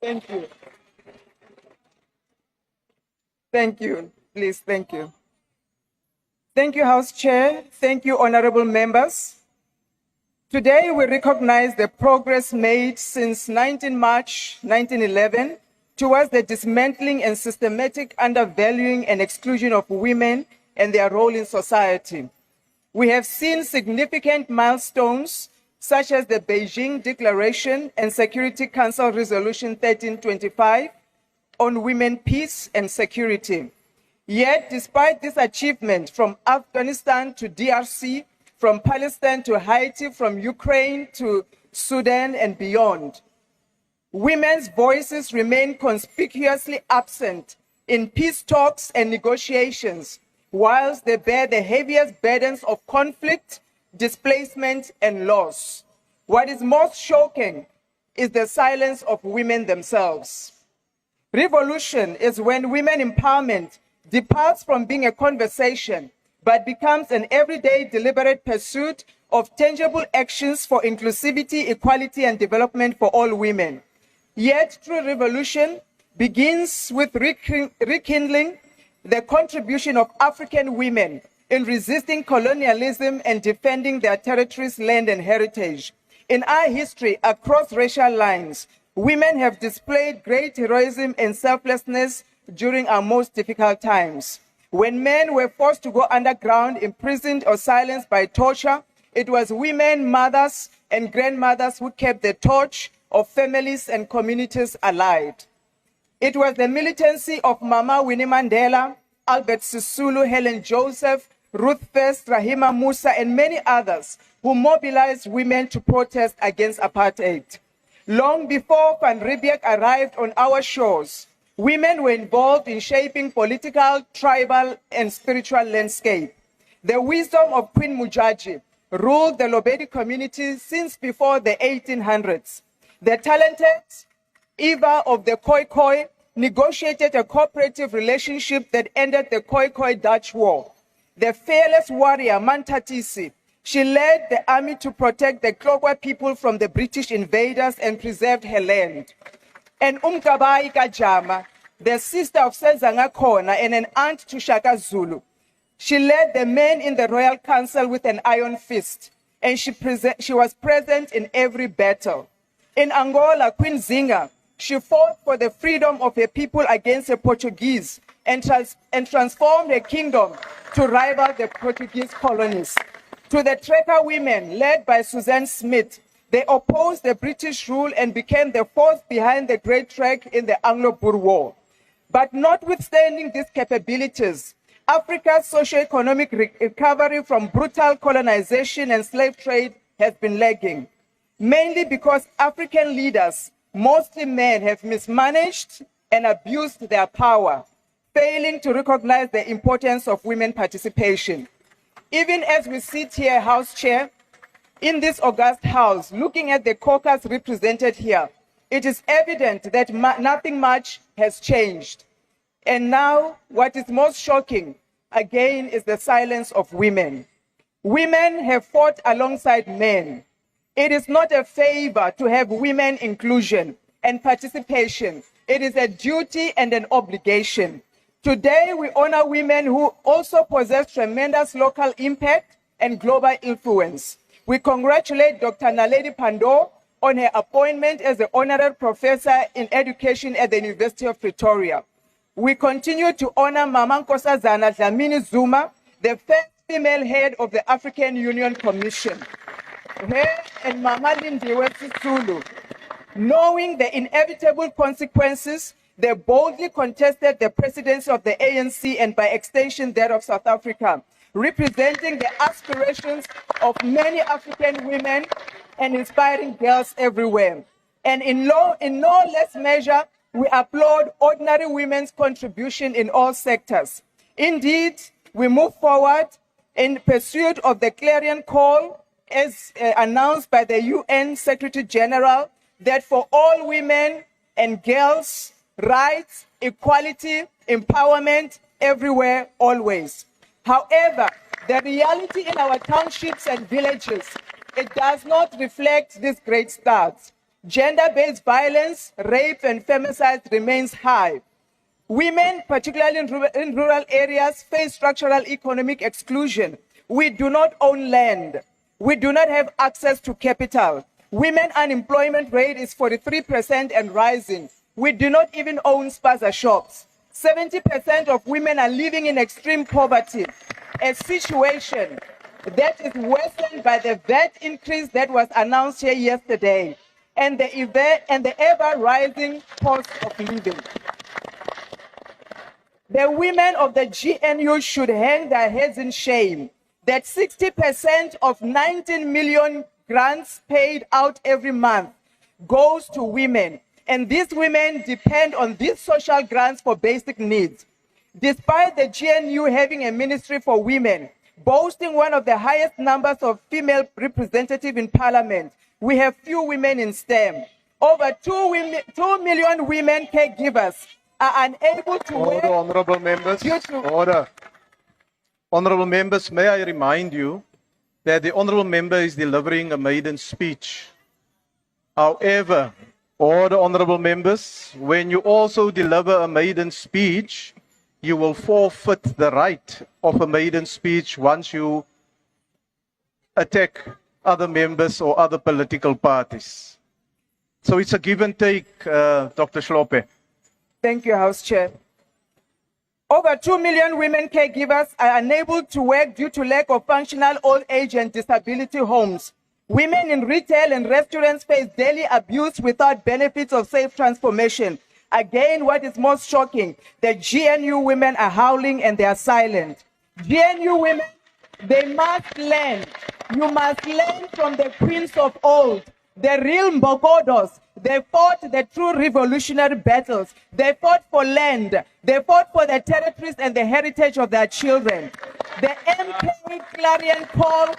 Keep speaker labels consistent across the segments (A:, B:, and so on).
A: Thank you. Thank you. Please, thank you. Thank you, House Chair. Thank you, honorable members. Today, we recognize the progress made since 19 March 1911 towards the dismantling and systematic undervaluing and exclusion of women and their role in society. We have seen significant milestones such as the Beijing Declaration and Security Council Resolution 1325 on women, peace and security. Yet, despite this achievement, from Afghanistan to DRC, from Palestine to Haiti, from Ukraine to Sudan and beyond, women's voices remain conspicuously absent in peace talks and negotiations, whilst they bear the heaviest burdens of conflict, displacement, and loss. What is most shocking is the silence of women themselves. Revolution is when women empowerment departs from being a conversation, but becomes an everyday deliberate pursuit of tangible actions for inclusivity, equality, and development for all women. Yet, true revolution begins with rekindling the contribution of African women in resisting colonialism and defending their territories, land, and heritage. In our history, across racial lines, women have displayed great heroism and selflessness during our most difficult times. When men were forced to go underground, imprisoned, or silenced by torture, it was women, mothers, and grandmothers who kept the torch of families and communities alight. It was the militancy of Mama Winnie Mandela, Albert Sisulu, Helen Joseph, Ruth First, Rahima Musa, and many others who mobilized women to protest against apartheid. Long before Van Riebeeck arrived on our shores, women were involved in shaping political, tribal, and spiritual landscape. The wisdom of Queen Mujaji ruled the Lobedi community since before the 1800s. The talented Eva of the Khoi negotiated a cooperative relationship that ended the Khoi Dutch War. The fearless warrior Mantatisi, she led the army to protect the Klokwa people from the British invaders and preserved her land. And Umkabai Kajama, the sister of Senzanga Khona and an aunt to Shaka Zulu, she led the men in the Royal Council with an iron fist, and she was present in every battle. In Angola, Queen Zinga, she fought for the freedom of her people against the Portuguese and transformed her kingdom to rival the Portuguese colonies. To the Tracker women, led by Suzanne Smith, they opposed the British rule and became the force behind the Great Trek in the Anglo-Boer War. But notwithstanding these capabilities, Africa's socio-economic recovery from brutal colonization and slave trade has been lagging, mainly because African leaders, mostly men, have mismanaged and abused their power, failing to recognize the importance of women participation. Even as we sit here, House Chair, in this august house, looking at the caucus represented here, it is evident that nothing much has changed. And now, what is most shocking, again, is the silence of women. Women have fought alongside men. It is not a favor to have women inclusion and participation. It is a duty and an obligation. Today, we honor women who also possess tremendous local impact and global influence. We congratulate Dr. Naledi Pandor on her appointment as the Honorary Professor in Education at the University of Pretoria. We continue to honor Mama Nkosazana Dlamini Zuma, the first female head of the African Union Commission. Her and Mama Lindiwe Sisulu, knowing the inevitable consequences, they boldly contested the presidency of the ANC and by extension that of South Africa, representing the aspirations of many African women and inspiring girls everywhere. And in no less measure, we applaud ordinary women's contribution in all sectors. Indeed, we move forward in pursuit of the clarion call as announced by the UN Secretary General that for all women and girls, rights, equality, empowerment, everywhere, always. However, the reality in our townships and villages, it does not reflect these great stars. Gender-based violence, rape, and femicide remains high. Women, particularly in rural areas, face structural economic exclusion. We do not own land. We do not have access to capital. Women unemployment rate is 43% and rising. We do not even own spaza shops. 70% of women are living in extreme poverty, a situation that is worsened by the VAT increase that was announced here yesterday and the ever-rising cost of living. The women of the GNU should hang their heads in shame that 60% of 19 million grants paid out every month goes to women. And these women depend on these social grants for basic needs. Despite the GNU having a ministry for women, boasting one of the highest numbers of female representatives in parliament, we have few women in STEM. Over 2 million women caregivers are unable to work.
B: Order, honorable members. Order. Honorable members, may I remind you that the honorable member is delivering a maiden speech. However, order, honorable members, when you also deliver a maiden speech, you will forfeit the right of a maiden speech once you attack other members or other political parties. So it's a give and take, Dr. Shlope.
A: Thank you, House Chair. Over 2 million women caregivers are unable to work due to lack of functional old age and disability homes. Women in retail and restaurants face daily abuse without benefits of safe transformation. Again, what is most shocking, the GNU women are howling and they are silent. GNU women, they must learn. You must learn from the queens of old, the real Mbokodos. They fought the true revolutionary battles. They fought for land. They fought for the territories and the heritage of their children. The MK clarion call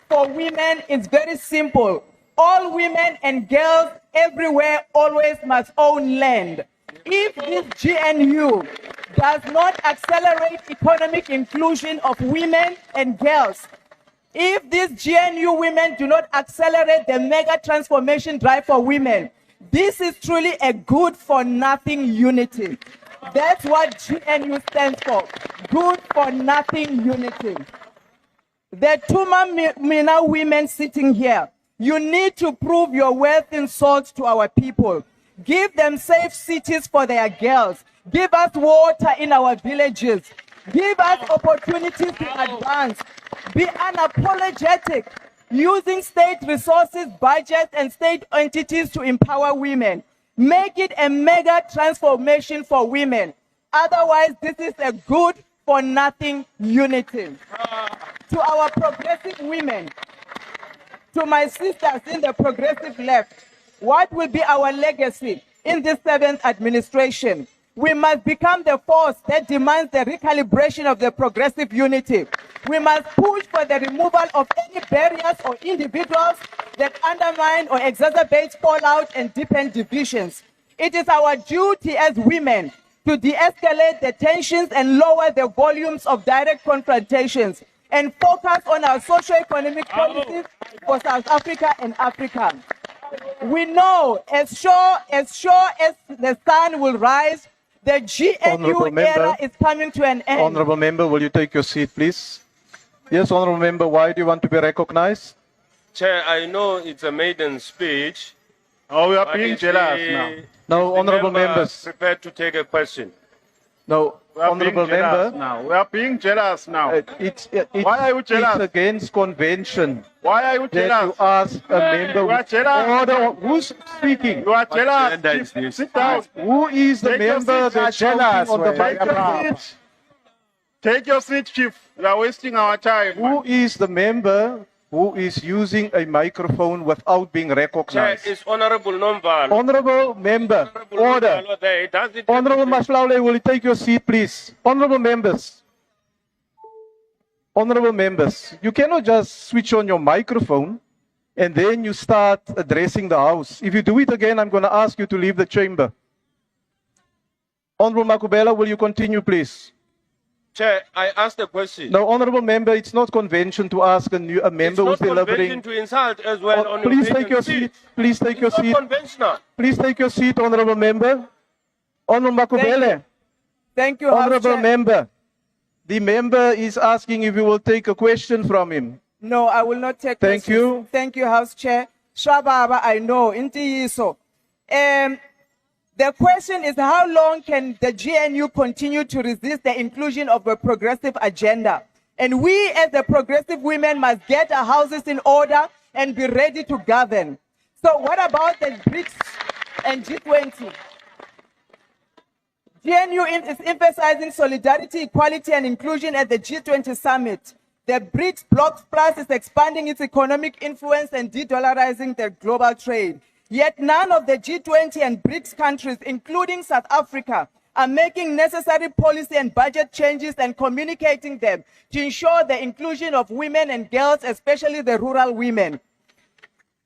A: for women is very simple. All women and girls everywhere always must own land. If this GNU does not accelerate economic inclusion of women and girls, if these GNU women do not accelerate the mega transformation drive for women, this is truly a good for nothing unity. That's what GNU stands for, good for nothing unity. The Tuma Mina women sitting here, you need to prove your worth in salt to our people. Give them safe cities for their girls. Give us water in our villages. Give us opportunities to advance. Be unapologetic, using state resources, budgets, and state entities to empower women. Make it a mega transformation for women. Otherwise, this is a good for nothing unity. To our progressive women, to my sisters in the progressive left, what will be our legacy in this 7th administration? We must become the force that demands the recalibration of the progressive unity. We must push for the removal of any barriers or individuals that undermine or exacerbate fallout and deepen divisions. It is our duty as women to de-escalate the tensions and lower the volumes of direct confrontations and focus on our socio-economic policies for South Africa and Africa. We know as sure as the sun will rise, the GNU era is coming to an end.
B: Honorable member, will you take your seat, please? Yes, honorable member, why do you want to be recognized?
C: Chair, I know it's a maiden speech.
D: Oh, we are
C: but
D: being
C: is
D: jealous
C: the-
D: now.
B: No,
C: is the
B: honorable
C: member
B: members.
C: prepared to take a question.
B: No,
D: We are
B: honorable
D: being jealous
B: member.
D: now. We are being jealous now. Why are you
B: It's
D: jealous?
B: against convention
D: Why are you
B: that you
D: jealous?
B: ask a member
D: You are
B: with
D: jealous.
B: order. Who's speaking?
D: You are jealous.
C: agenda is this?
D: Sit down.
B: Who is the
D: Take your
B: member
D: seat,
B: that's
D: jealous,
B: shouting on the
D: Take your
B: microphone?
D: seat. Take your seat, Chief. You are wasting our time.
B: Who is the member who is using a microphone without being
C: Chair,
B: recognized?
C: it's Honorable Nomval.
B: Honorable member, order.
C: There. Does it
B: Honorable Makhubele, will you take your seat, please? Honorable members. Honorable members, you cannot just switch on your microphone and then you start addressing the House. If you do it again, I'm going to ask you to leave the chamber. Honorable Makhubele, will you continue, please?
C: Chair, I asked a question.
B: No, honourable member, it's not convention to ask a member
C: It's not
B: who's
C: convention
B: delivering.
C: to insult as well
B: Oh,
C: on your
B: please take
C: maiden
B: your
C: speech.
B: seat. Please take your
C: It's not
B: seat.
C: conventional.
B: Please take your seat, honourable member. Honourable Makhubele.
A: Thank you, House
B: Honourable
A: Chair.
B: member. The member is asking if you will take a question from him.
A: No, I will not take
B: Thank
A: questions.
B: you.
A: Thank you, House Chair. Shababa, I know. Inti yiso. The question is, how long can the GNU continue to resist the inclusion of a progressive agenda? And we as the progressive women must get our houses in order and be ready to govern. So what about the BRICS and G20? GNU is emphasizing solidarity, equality, and inclusion at the G20 summit. The BRICS Bloc Plus is expanding its economic influence and de-dollarizing their global trade. Yet none of the G20 and BRICS countries, including South Africa, are making necessary policy and budget changes and communicating them to ensure the inclusion of women and girls, especially the rural women.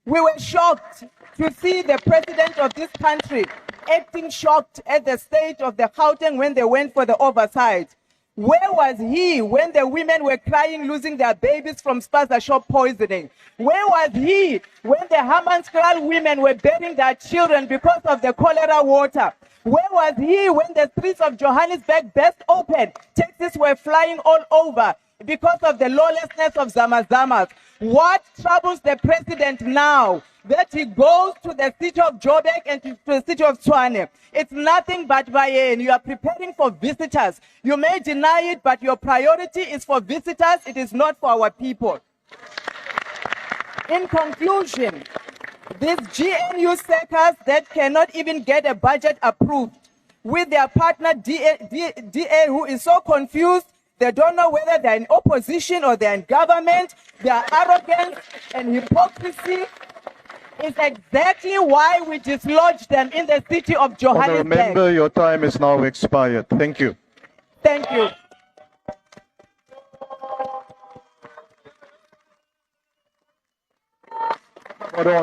A: We were shocked to see the president of this country acting shocked at the state of the Gauteng when they went for the oversight. Where was he when the women were crying, losing their babies from spaza shop poisoning? Where was he when the Hammanskraal women were burying their children because of the cholera water? Where was he when the streets of Johannesburg burst open? Taxis were flying all over because of the lawlessness of Zamazamas. What troubles the president now? That he goes to the city of Joburg and to the city of Tshwane. It's nothing but Bayern. You are preparing for visitors. You may deny it, but your priority is for visitors. It is not for our people. In conclusion, these GNU sectors that cannot even get a budget approved, with their partner DA who is so confused, they don't know whether they're in opposition or they're in government. Their arrogance and hypocrisy is exactly why we dislodged them in the city of
B: Honourable
A: Johannesburg.
B: member, your time is now expired. Thank you.
A: Thank you.
B: Order.